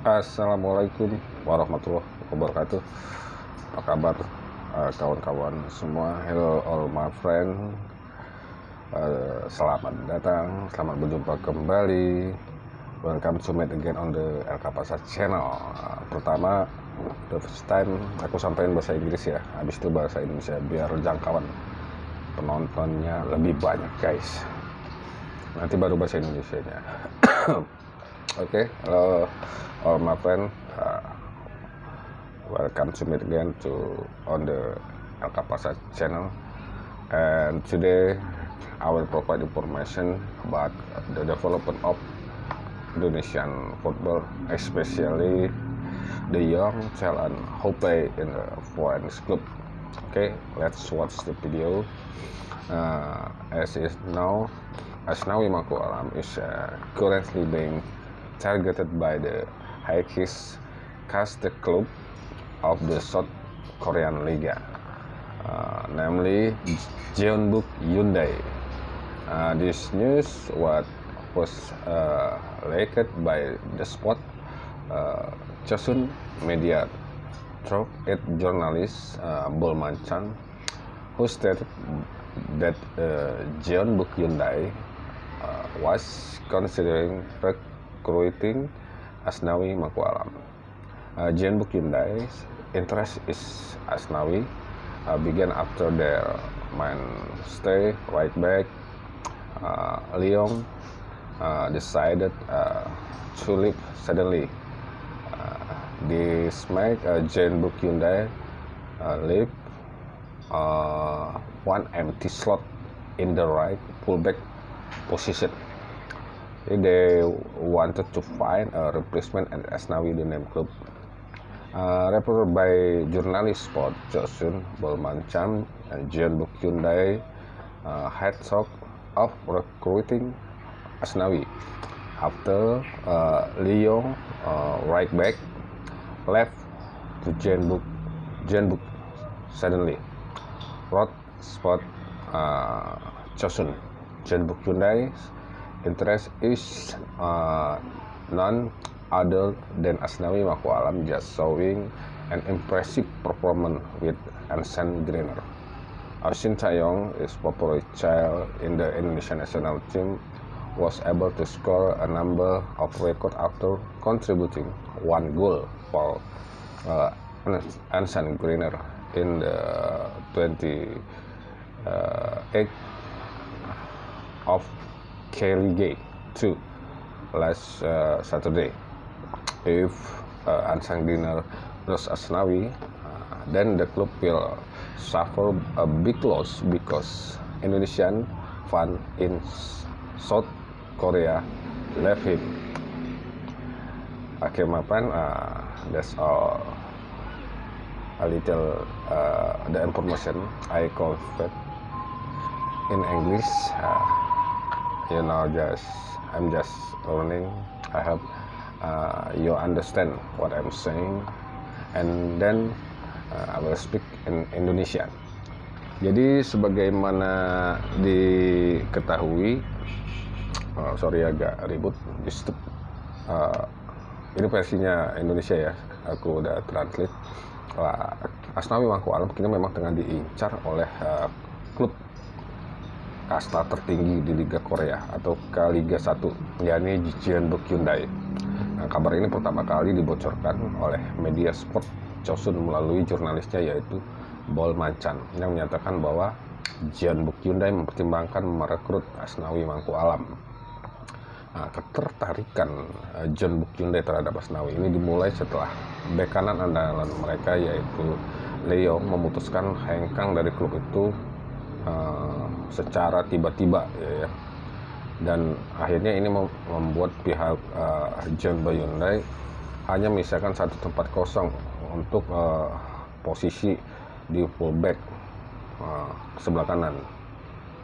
Assalamualaikum warahmatullahi wabarakatuh. Apa kabar kawan-kawan semua? Hello all my friend. Selamat datang, selamat berjumpa kembali. Welcome to meet again on the El Capasa channel. Pertama, the first time aku sampaikan bahasa Inggris ya. Habis itu bahasa Indonesia biar jangkauan penontonnya lebih banyak guys. Nanti baru bahasa Indonesianya. Oke, hello all my friend. Welcome to meet again on the El Capasa channel. And today I will provide information about the development of Indonesian football, especially the young talent who play in the foreign club. Okay, let's watch the video. As is now, Asnawi Mangku Alam is currently being targeted by the highest caste club of the South Korean Liga, namely Jeonbuk Hyundai. This news was leaked by the sport Chosun Media through its journalist Bolman Chan, who stated that Jeonbuk Hyundai was considering recruiting Asnawi Mangku Alam. Jeonbuk Hyundai's interest in Asnawi began after their mainstay right back Leong decided to leave suddenly. This made Jeonbuk Hyundai leave one empty slot in the right fullback position. They wanted to find a replacement at Asnawi, the name club. Reported by journalist sport Chosun Bolman Chan, and Jeonbuk Hyundai had thought of recruiting Asnawi after Leong right back left to Jeonbuk suddenly. Wrote sport Chosun. Jeonbuk Hyundai's interest is none other than Asnawi Mangku Alam, just showing an impressive performance with Ansan Greener. Shin Taeyong is popular child in the Indonesian national team, was able to score a number of records after contributing one goal for Ansan Greener in the 28th of K-League 2 last Saturday. If Ansan Greener lose Asnawi, then the club will suffer a big loss because Indonesian fan in South Korea left him. Okay, my friend, that's all. A little the information I conveyed in English. I'm just learning. I hope you understand what I'm saying, and then I will speak in Indonesian. Jadi sebagaimana diketahui, sorry agak ribut, ini versinya Indonesia ya, aku udah translate. Asnawi Mangku Alam kini memang tengah diincar oleh klub kasta tertinggi di Liga Korea atau Liga 1, yakni Jeonbuk Hyundai. Kabar ini pertama kali dibocorkan oleh media sport Chosun melalui jurnalisnya yaitu Bolman Chan, yang menyatakan bahwa Jeonbuk Hyundai mempertimbangkan merekrut Asnawi Mangku Alam. Ketertarikan Jeonbuk Hyundai terhadap Asnawi ini dimulai setelah bek kanan andalan mereka yaitu Leong memutuskan hengkang dari klub itu secara tiba-tiba ya. Dan akhirnya ini membuat pihak Jeonbuk Hyundai hanya menyisakan satu tempat kosong untuk posisi di fullback sebelah kanan.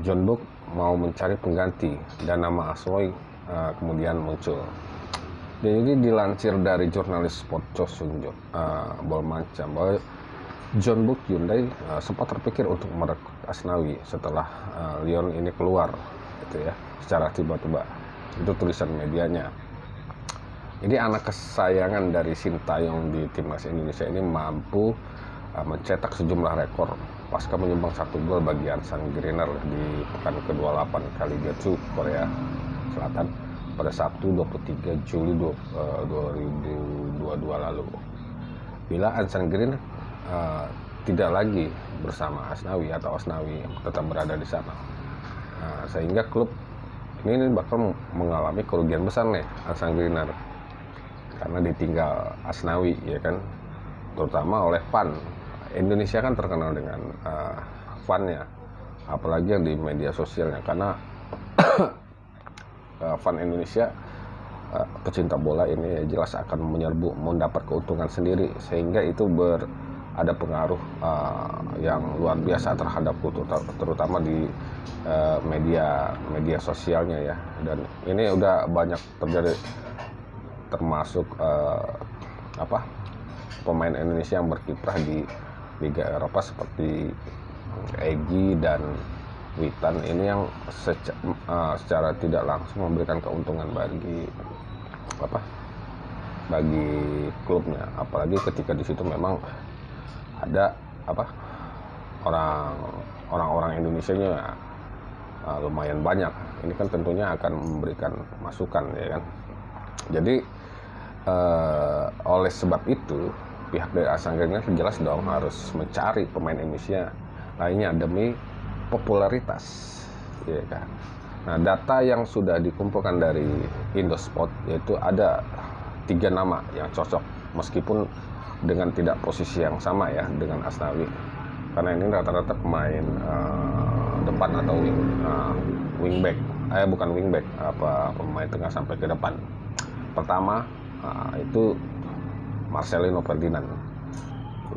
Jeonbuk mau mencari pengganti dan nama Asnawi kemudian muncul. Dan ini dilansir dari jurnalis sport Chosun Bolman Chan bahwa Jeonbuk Hyundai sempat terpikir untuk merekrut Asnawi setelah Leon ini keluar gitu ya, secara tiba-tiba. Itu tulisan medianya. Ini anak kesayangan dari Sintayong di timnas Indonesia ini mampu mencetak sejumlah rekor pasca menyumbang 1 gol bagi Ansan Greener di pekan ke-28 kali Gatsu Korea Selatan pada Sabtu 23 Juli 2022 lalu. Bila Ansan Greener tidak lagi bersama Asnawi tetap berada di sana, sehingga klub ini bakal mengalami kerugian besar nih Ansan Greener karena ditinggal Asnawi, ya kan, terutama oleh FAN. Indonesia kan terkenal dengan FAN-nya, apalagi yang di media sosialnya, karena FAN Indonesia, pecinta bola ini jelas akan menyerbu, mendapat keuntungan sendiri, sehingga itu ada pengaruh yang luar biasa terhadap kultur, terutama di media sosialnya ya. Dan ini udah banyak terjadi, termasuk pemain Indonesia yang berkiprah di Liga Eropa seperti Egy dan Witan ini yang secara tidak langsung memberikan keuntungan bagi klubnya, apalagi ketika di situ memang ada orang-orang Indonesianya lumayan banyak. Ini kan tentunya akan memberikan masukan, ya kan. Jadi oleh sebab itu pihak dari Ansan Greener jelas dong harus mencari pemain Indonesia lainnya demi popularitas, ya kan. Nah, data yang sudah dikumpulkan dari Indosport yaitu ada 3 nama yang cocok, meskipun dengan tidak posisi yang sama ya dengan Asnawi, karena ini rata-rata pemain depan atau wingback, bukan wingback, pemain tengah sampai ke depan. Pertama itu Marcelino Ferdinand.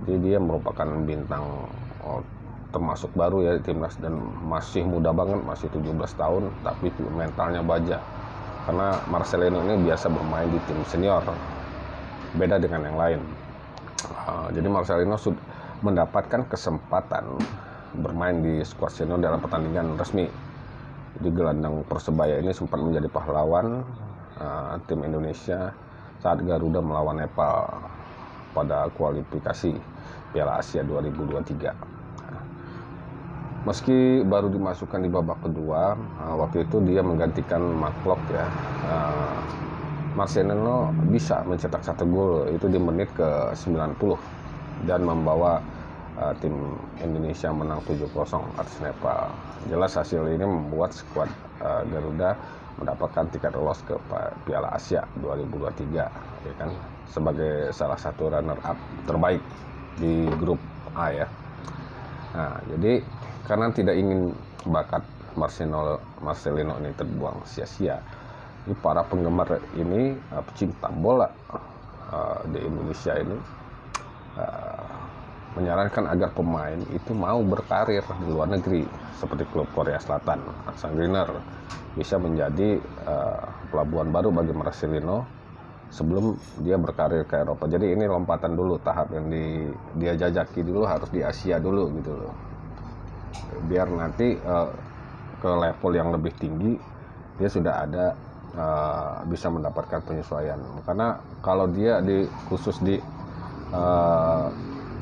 Jadi dia merupakan bintang termasuk baru ya di timnas, dan masih muda banget, masih 17 tahun, tapi mentalnya baja. Karena Marcelino ini biasa bermain di tim senior, beda dengan yang lain. Jadi Marcelino sudah mendapatkan kesempatan bermain di skuad senior dalam pertandingan resmi. Jadi gelandang Persebaya ini sempat menjadi pahlawan tim Indonesia saat Garuda melawan Nepal pada kualifikasi Piala Asia 2023. Meski baru dimasukkan di babak kedua, waktu itu dia menggantikan Mark Klok ya. Marcelino bisa mencetak 1 gol itu di menit ke-90 dan membawa tim Indonesia menang 7-0 atas Nepal. Jelas hasil ini membuat skuad Garuda mendapatkan tiket lolos ke Piala Asia 2023, ya kan, sebagai salah satu runner up terbaik di grup A ya. Nah, jadi karena tidak ingin bakat Marcelino ini terbuang sia-sia, ini para penggemar ini, pecinta bola di Indonesia ini menyarankan agar pemain itu mau berkarir di luar negeri seperti klub Korea Selatan. Ansan Greener bisa menjadi pelabuhan baru bagi Marcelino sebelum dia berkarir ke Eropa. Jadi ini lompatan dulu, tahap yang dia jajaki dulu harus di Asia dulu gitu loh. Biar nanti ke level yang lebih tinggi dia sudah ada bisa mendapatkan penyesuaian. Karena kalau dia khusus di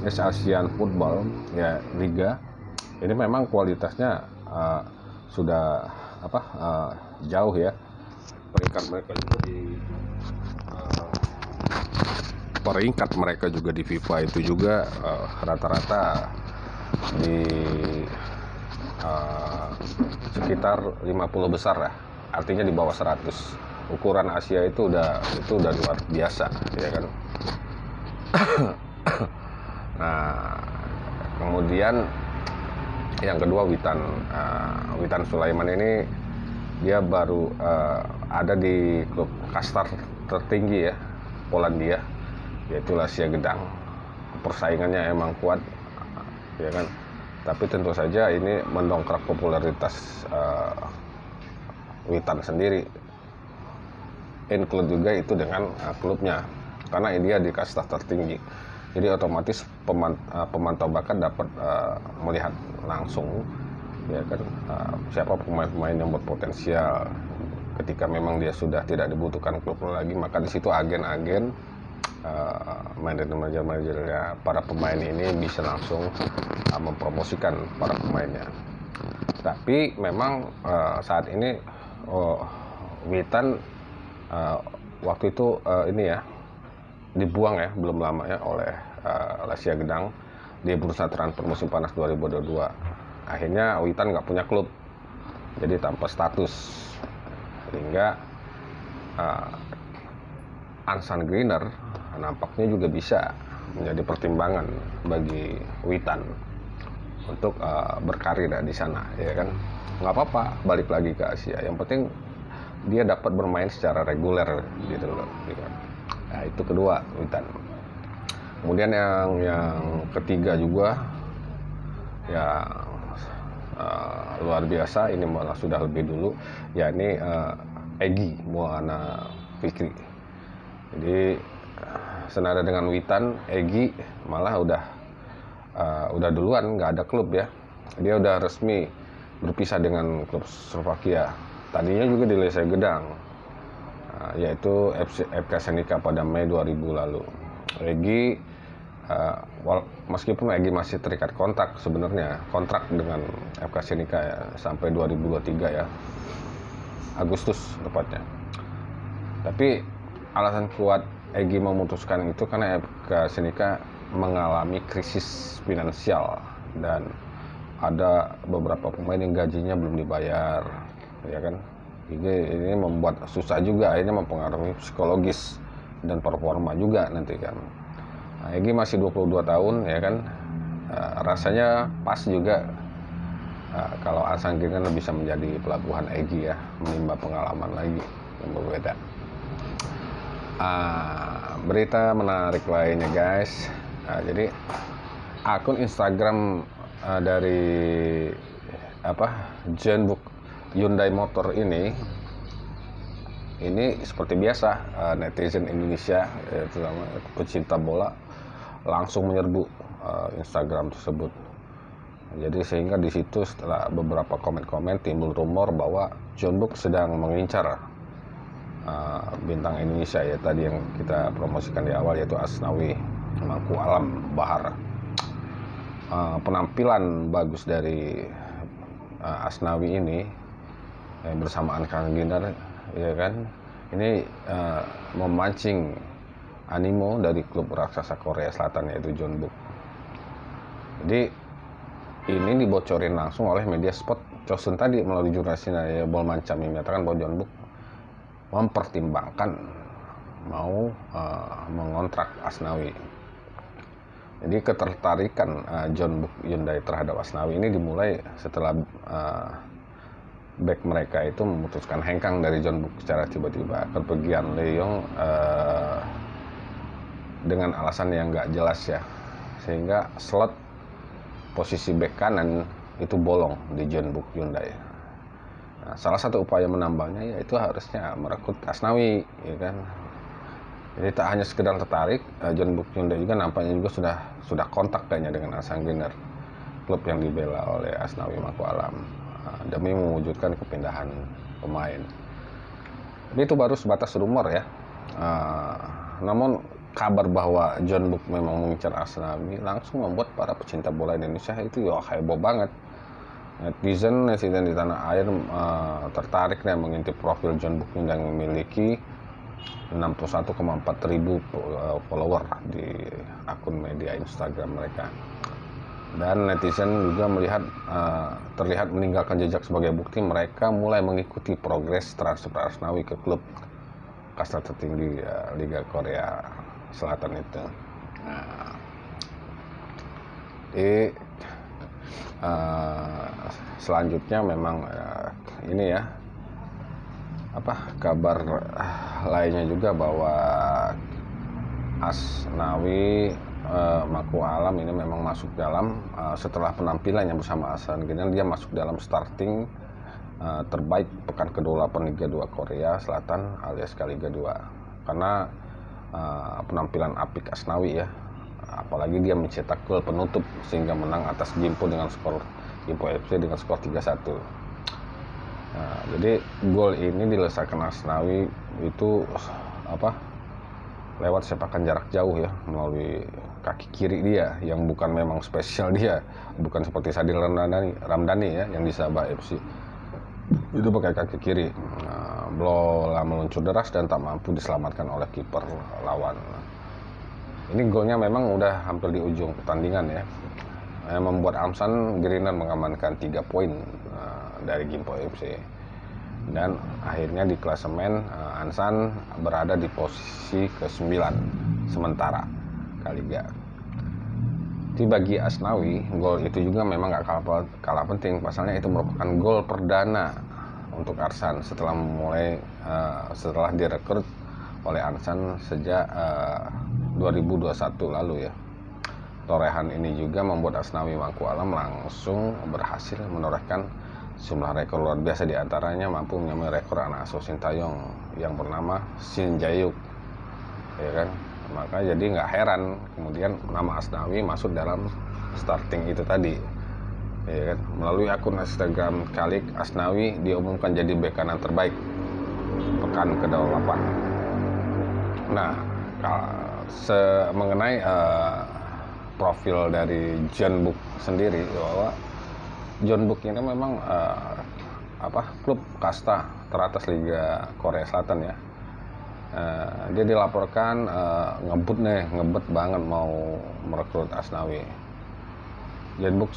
Asian Football ya, liga ini memang kualitasnya sudah jauh ya. Peringkat mereka juga di FIFA itu juga rata-rata di sekitar 50 besar lah, artinya di bawah 100. Ukuran Asia itu udah luar biasa, ya kan. Nah, kemudian yang kedua Witan Sulaiman ini dia baru ada di klub kasta tertinggi ya Polandia, yaitu Legia Gedang. Persaingannya emang kuat, ya kan. Tapi tentu saja ini mendongkrak popularitas Witan sendiri. Include juga itu dengan klubnya, karena dia di kasta tertinggi. Jadi otomatis pemantau bakat dapat melihat langsung, ya kan, siapa pemain-pemain yang berpotensial ketika memang dia sudah tidak dibutuhkan klub lagi, maka di situ agen-agen manajer-manajernya para pemain ini bisa langsung mempromosikan para pemainnya. Tapi memang saat ini Witan waktu itu ini ya dibuang ya belum lama ya oleh Lesya Gedang di bursa transfer musim panas 2022. Akhirnya Witan nggak punya klub, jadi tanpa status, sehingga Ansan Greener nampaknya juga bisa menjadi pertimbangan bagi Witan untuk berkarir di sana, ya kan. Nggak apa-apa balik lagi ke Asia, yang penting dia dapat bermain secara reguler gitu loh, gitu. Nah, itu kedua Witan. Kemudian yang ketiga juga ya luar biasa, ini malah sudah lebih dulu, yakni Egy Maulana Fikri. Jadi senada dengan Witan, Egy malah udah duluan, nggak ada klub ya. Dia udah resmi berpisah dengan klub Slovakia. Tadinya juga di Lesya Gedang, yaitu FK Senica pada Mei 2000 lalu. Egy meskipun Egy masih terikat kontrak dengan FK Senica ya, sampai 2023 ya, Agustus tepatnya. Tapi alasan kuat Egy memutuskan itu karena FK Senica mengalami krisis finansial dan ada beberapa pemain yang gajinya belum dibayar, ya kan. Ini membuat susah juga, akhirnya mempengaruhi psikologis dan performa juga nanti kan. Nah, Egy masih 22 tahun ya kan, rasanya pas juga kalau Ansan Greener bisa menjadi pelabuhan Egy ya, menimba pengalaman lagi yang berbeda. Berita menarik lainnya guys, jadi akun Instagram dari Jeonbuk Hyundai Motor ini seperti biasa netizen Indonesia, terutama pecinta bola, langsung menyerbu Instagram tersebut. Jadi sehingga di situ setelah beberapa komen-komen timbul rumor bahwa Jeonbuk sedang mengincar bintang Indonesia ya, tadi yang kita promosikan di awal, yaitu Asnawi Mangku Alam Bahar. Penampilan bagus dari Asnawi ini bersama Ansan Greener ya kan, ini memancing animo dari klub raksasa Korea Selatan yaitu Jeonbuk. Jadi ini dibocorin langsung oleh media sport Chosun tadi melalui jurnalisnya Bol Mancam, yang menyatakan bahwa Jeonbuk mempertimbangkan mau mengontrak Asnawi. Jadi ketertarikan Jeonbuk Hyundai terhadap Asnawi ini dimulai setelah back mereka itu memutuskan hengkang dari Jeonbuk secara tiba-tiba. Kepergian Lee Yong dengan alasan yang nggak jelas ya, sehingga slot posisi back kanan itu bolong di Jeonbuk Hyundai. Nah, salah satu upaya menambahnya yaitu harusnya merekrut Asnawi, ya kan. Jadi tak hanya sekedar tertarik, Jeonbuk Hyundai juga nampaknya juga sudah kontak kayaknya dengan Ansan Greener, klub yang dibela oleh Asnawi Mangku Alam, demi mewujudkan kepindahan pemain. Tapi itu baru sebatas rumor ya. Namun kabar bahwa Jeonbuk memang mengincar Asnawi langsung membuat para pecinta bola Indonesia itu ya heboh banget. Netizen di tanah air tertarik dan mengintip profil Jeonbuk yang memiliki 61,4 ribu follower di akun media Instagram mereka. Dan netizen juga terlihat meninggalkan jejak sebagai bukti mereka mulai mengikuti progres transfer Asnawi ke klub kasta tertinggi Liga Korea Selatan itu. Nah, selanjutnya memang ini ya, kabar lainnya juga bahwa Asnawi Mangku Alam ini memang masuk dalam setelah penampilannya bersama Ansan Greener, dia masuk dalam starting terbaik pekan ke-28 Liga 2 Korea Selatan alias Liga 2 karena penampilan apik Asnawi ya, apalagi dia mencetak gol penutup sehingga menang atas Gimpo FC dengan skor 3-1. Nah, jadi gol ini dilesakan Asnawi itu lewat sepakan jarak jauh ya, melalui kaki kiri dia yang bukan memang spesial dia, bukan seperti Sadil Ramdhani ya yang di Sabah FC. Itu pakai kaki kiri. Bola meluncur deras dan tak mampu diselamatkan oleh kiper lawan. Ini golnya memang udah hampir di ujung pertandingan ya. Yang membuat Amsan Gerinan mengamankan 3 poin dari Gimpo FC. Dan akhirnya di klasemen Ansan berada di posisi ke-9 sementara Kaliga. Di bagi Asnawi, gol itu juga memang gak kalah penting. Pasalnya itu merupakan gol perdana untuk Arsan setelah direkrut oleh Arsan sejak 2021 lalu ya. Torehan ini juga membuat Asnawi Mangku Alam langsung berhasil menorehkan sejumlah rekor luar biasa, diantaranya mampu menyamai rekor anak asuh Sintayong yang bernama Shin Jae-yuk, ya kan. Maka jadi nggak heran kemudian nama Asnawi masuk dalam starting itu tadi, ya kan. Melalui akun Instagram Kalik, Asnawi diumumkan jadi bek kanan terbaik pekan ke-8. Nah, mengenai profil dari Jeonbuk sendiri, bahwa Jeonbuk ini memang klub kasta teratas Liga Korea Selatan ya. Dia dilaporkan ngebet banget mau merekrut Asnawi. Jeonbuk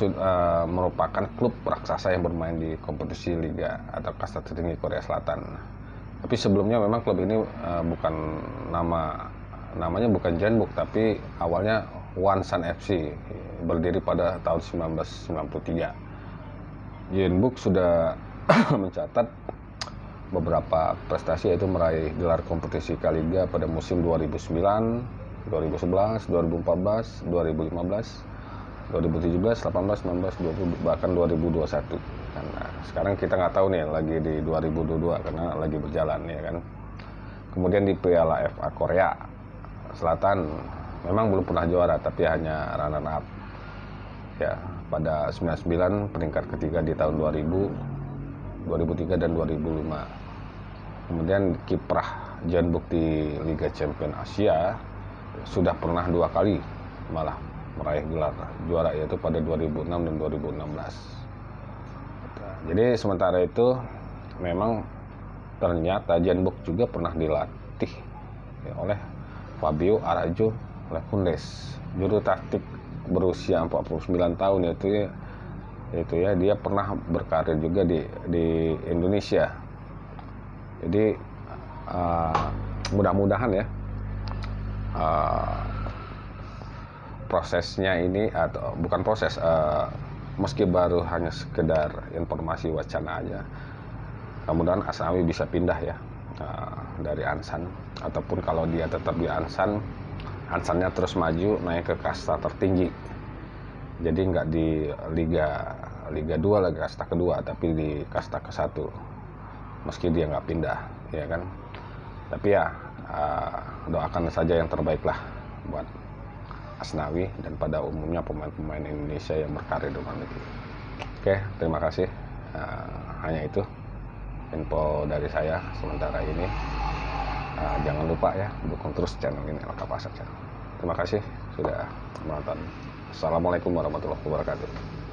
merupakan klub raksasa yang bermain di kompetisi liga atau kasta tertinggi Korea Selatan. Tapi sebelumnya memang klub ini namanya bukan Jeonbuk, tapi awalnya Wonsan FC, berdiri pada tahun 1993. Jeonbuk sudah mencatat beberapa prestasi, yaitu meraih gelar kompetisi Kaliga pada musim 2009, 2011, 2014, 2015, 2017, 18, 19, 20, bahkan 2021. Karena sekarang kita nggak tahu nih lagi di 2022 karena lagi berjalan ya kan. Kemudian di Piala FA Korea Selatan memang belum pernah juara, tapi hanya runner up ya pada 99, peringkat ketiga di tahun 2000, 2003 dan 2005. Kemudian kiprah Jeonbuk di Liga Champions Asia sudah pernah 2 kali malah meraih gelar juara, yaitu pada 2006 dan 2016. Jadi sementara itu memang ternyata Jeonbuk juga pernah dilatih ya, oleh Fabio Arajo Lekundes, juru taktik berusia 49 tahun yaitu ya dia pernah berkarir juga di Indonesia. Jadi mudah-mudahan ya prosesnya ini, atau bukan proses, meski baru hanya sekedar informasi wacana aja, mudah-mudahan Asnawi bisa pindah ya dari Ansan, ataupun kalau dia tetap di Ansannya terus maju naik ke kasta tertinggi, jadi nggak di Liga 2 lagi kasta kedua, tapi di kasta ke-1, meski dia nggak pindah ya kan. Tapi ya doakan saja yang terbaik lah buat Asnawi dan pada umumnya pemain-pemain Indonesia yang berkarir di luar negeri. Oke, terima kasih. Hanya itu info dari saya sementara ini. Jangan lupa ya dukung terus channel ini, Lengkap Asap Channel. Terima kasih sudah menonton. Assalamualaikum warahmatullahi wabarakatuh.